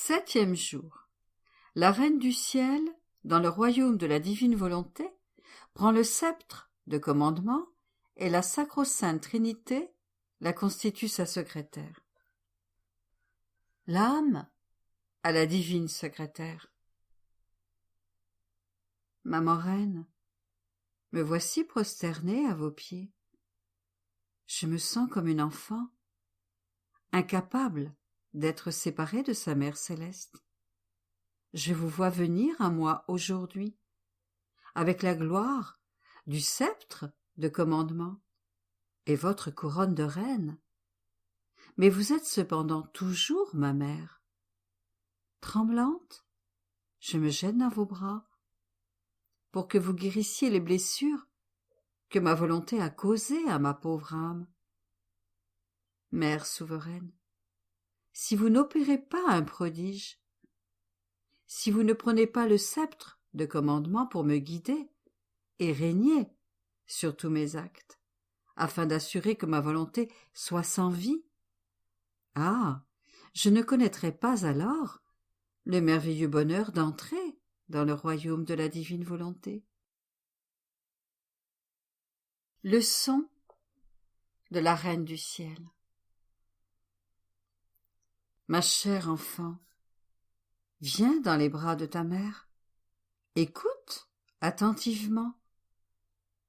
Septième jour. La Reine du Ciel, dans le royaume de la divine volonté, prend le sceptre de commandement et la sacro-sainte Trinité la constitue sa secrétaire. L'âme à la divine secrétaire. Maman Reine, me voici prosternée à vos pieds. Je me sens comme une enfant, incapable d'être séparée de sa mère céleste. Je vous vois venir à moi aujourd'hui, avec la gloire du sceptre de commandement et votre couronne de reine. Mais vous êtes cependant toujours ma mère. Tremblante, je me jette dans vos bras, pour que vous guérissiez les blessures que ma volonté a causées à ma pauvre âme. Mère souveraine, si vous n'opérez pas un prodige, si vous ne prenez pas le sceptre de commandement pour me guider et régner sur tous mes actes, afin d'assurer que ma volonté soit sans vie, je ne connaîtrai pas alors le merveilleux bonheur d'entrer dans le royaume de la divine volonté. Leçon de la Reine du Ciel. Ma chère enfant, viens dans les bras de ta mère, écoute attentivement,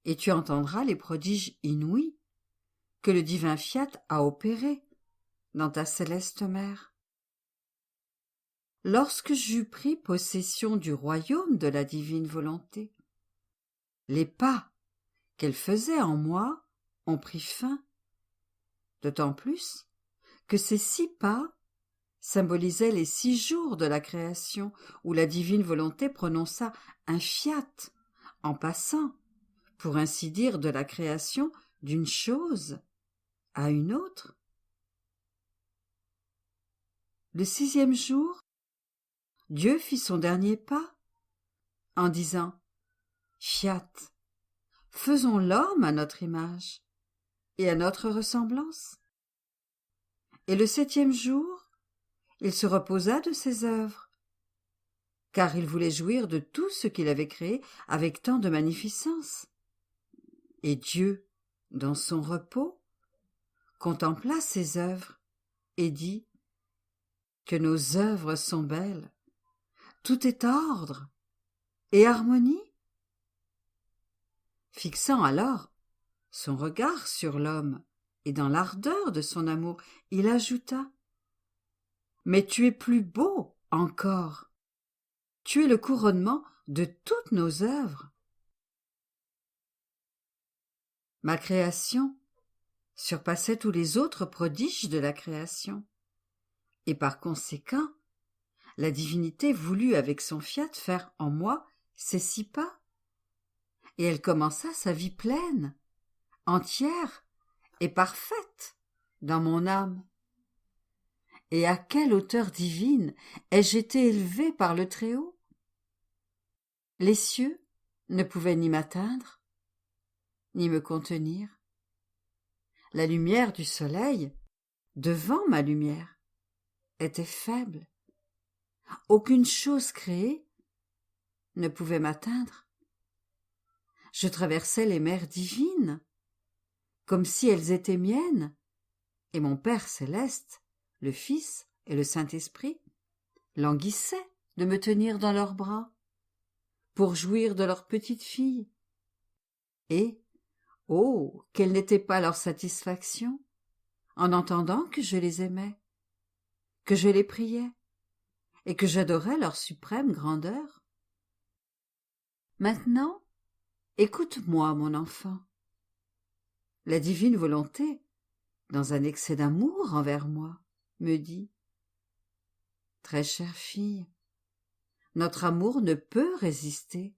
et tu entendras les prodiges inouïs que le divin Fiat a opérés dans ta céleste mère. Lorsque j'eus pris possession du royaume de la divine volonté, les pas qu'elle faisait en moi ont pris fin, d'autant plus que ces 6 pas symbolisaient les 6 jours de la création où la divine volonté prononça un fiat en passant, pour ainsi dire, de la création d'une chose à une autre. Le 6e jour, Dieu fit son dernier pas en disant « Fiat, faisons l'homme à notre image et à notre ressemblance. » Et le 7e jour, il se reposa de ses œuvres, car il voulait jouir de tout ce qu'il avait créé avec tant de magnificence. Et Dieu, dans son repos, contempla ses œuvres et dit que nos œuvres sont belles, tout est ordre et harmonie. Fixant alors son regard sur l'homme et dans l'ardeur de son amour, il ajouta « Mais tu es plus beau encore, tu es le couronnement de toutes nos œuvres. » Ma création surpassait tous les autres prodiges de la création, et par conséquent, la divinité voulut avec son fiat faire en moi ces 6 pas, et elle commença sa vie pleine, entière et parfaite dans mon âme. Et à quelle hauteur divine ai-je été élevée par le Très-Haut? Les cieux ne pouvaient ni m'atteindre, ni me contenir. La lumière du soleil, devant ma lumière, était faible. Aucune chose créée ne pouvait m'atteindre. Je traversais les mers divines, comme si elles étaient miennes, et mon Père céleste, le Fils et le Saint-Esprit, languissaient de me tenir dans leurs bras, pour jouir de leur petite fille. Et, oh, quelle n'était pas leur satisfaction, en entendant que je les aimais, que je les priais, et que j'adorais leur suprême grandeur. Maintenant, écoute-moi, mon enfant. La divine volonté, dans un excès d'amour envers moi, me dit « Très chère fille, notre amour ne peut résister.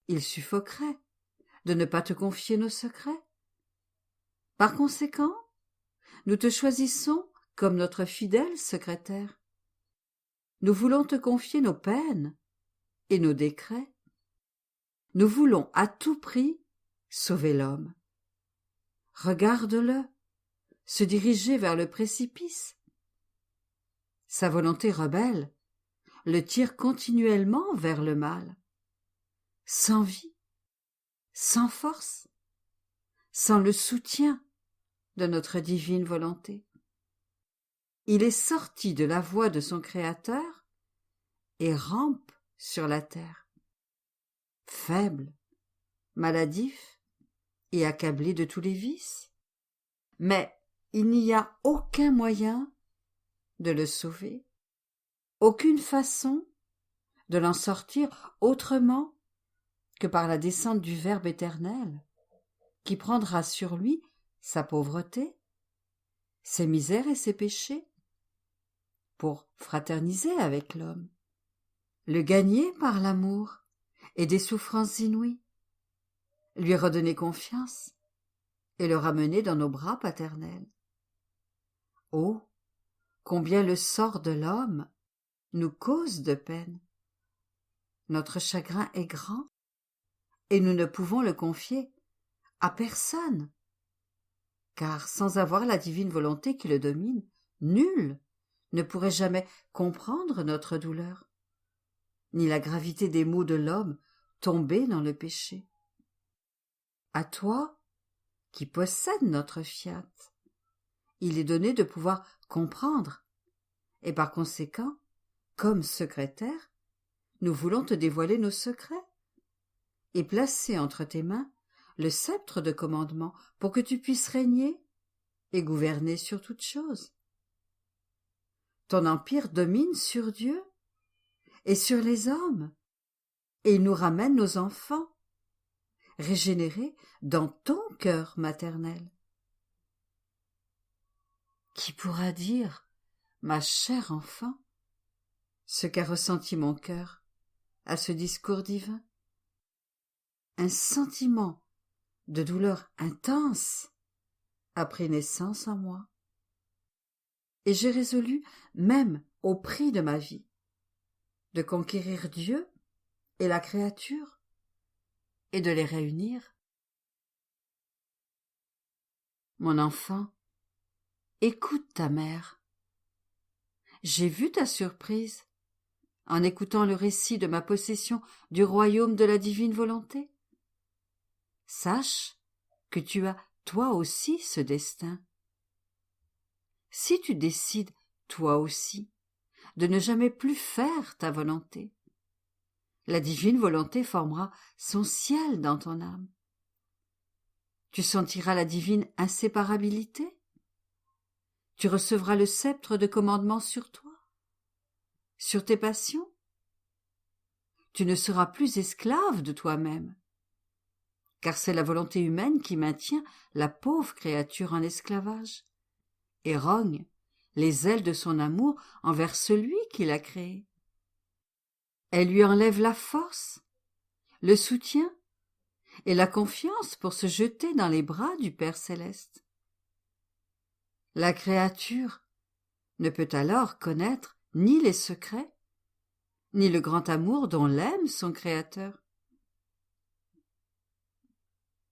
Il suffoquerait de ne pas te confier nos secrets. Par conséquent, nous te choisissons comme notre fidèle secrétaire. Nous voulons te confier nos peines et nos décrets. Nous voulons à tout prix sauver l'homme. Regarde-le se diriger vers le précipice. Sa volonté rebelle le tire continuellement vers le mal, sans vie, sans force, sans le soutien de notre divine volonté. Il est sorti de la voie de son Créateur et rampe sur la terre, faible, maladif et accablé de tous les vices. Mais il n'y a aucun moyen de le sauver, aucune façon de l'en sortir autrement que par la descente du Verbe éternel, qui prendra sur lui sa pauvreté, ses misères et ses péchés, pour fraterniser avec l'homme, le gagner par l'amour et des souffrances inouïes, lui redonner confiance et le ramener dans nos bras paternels. Oh, combien le sort de l'homme nous cause de peine. Notre chagrin est grand et nous ne pouvons le confier à personne, car sans avoir la divine volonté qui le domine, nul ne pourrait jamais comprendre notre douleur, ni la gravité des maux de l'homme tombé dans le péché. À toi, qui possèdes notre fiat, il est donné de pouvoir comprendre, et par conséquent, comme secrétaire, nous voulons te dévoiler nos secrets, et placer entre tes mains le sceptre de commandement pour que tu puisses régner et gouverner sur toutes choses. Ton empire domine sur Dieu et sur les hommes, et il nous ramène nos enfants, régénérés dans ton cœur maternel. Qui pourra dire, ma chère enfant, ce qu'a ressenti mon cœur à ce discours divin? Un sentiment de douleur intense a pris naissance en moi, et j'ai résolu, même au prix de ma vie, de conquérir Dieu et la créature, et de les réunir. Mon enfant, écoute ta mère. J'ai vu ta surprise en écoutant le récit de ma possession du royaume de la divine volonté. Sache que tu as toi aussi ce destin. Si tu décides toi aussi de ne jamais plus faire ta volonté, la divine volonté formera son ciel dans ton âme. Tu sentiras la divine inséparabilité. Tu recevras le sceptre de commandement sur toi, sur tes passions. Tu ne seras plus esclave de toi-même, car c'est la volonté humaine qui maintient la pauvre créature en esclavage et rogne les ailes de son amour envers celui qui l'a créée. Elle lui enlève la force, le soutien et la confiance pour se jeter dans les bras du Père céleste. La créature ne peut alors connaître ni les secrets, ni le grand amour dont l'aime son Créateur.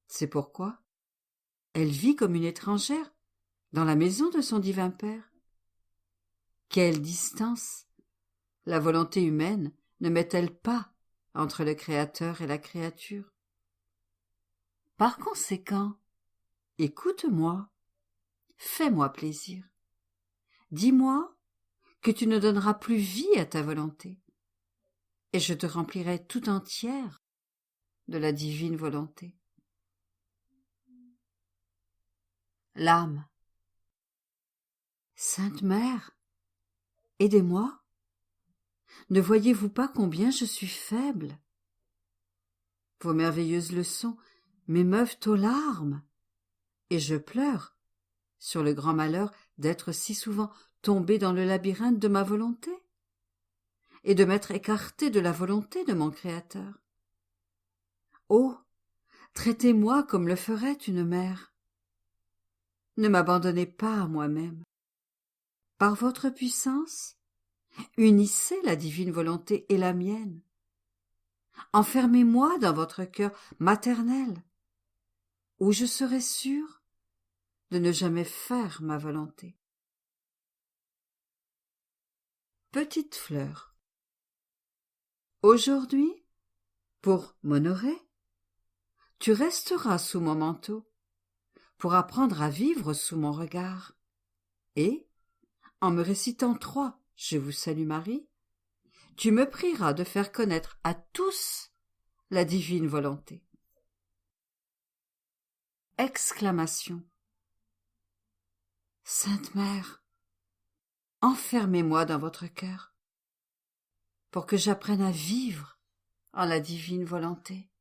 C'est pourquoi elle vit comme une étrangère dans la maison de son divin Père. Quelle distance la volonté humaine ne met-elle pas entre le Créateur et la créature? Par conséquent, écoute-moi, fais-moi plaisir. Dis-moi que tu ne donneras plus vie à ta volonté, et je te remplirai tout entière de la divine volonté. L'âme. Sainte Mère, aidez-moi. Ne voyez-vous pas combien je suis faible? Vos merveilleuses leçons m'émeuvent aux larmes, et je pleure sur le grand malheur d'être si souvent tombé dans le labyrinthe de ma volonté, et de m'être écarté de la volonté de mon Créateur. Oh, traitez-moi comme le ferait une mère. Ne m'abandonnez pas à moi-même. Par votre puissance, unissez la divine volonté et la mienne. Enfermez-moi dans votre cœur maternel, où je serai sûre de ne jamais faire ma volonté. petite fleur. Aujourd'hui, pour m'honorer, tu resteras sous mon manteau pour apprendre à vivre sous mon regard. Et, en me récitant 3 « Je vous salue Marie », tu me prieras de faire connaître à tous la divine volonté. Exclamation. Sainte Mère, enfermez-moi dans votre cœur pour que j'apprenne à vivre en la divine volonté.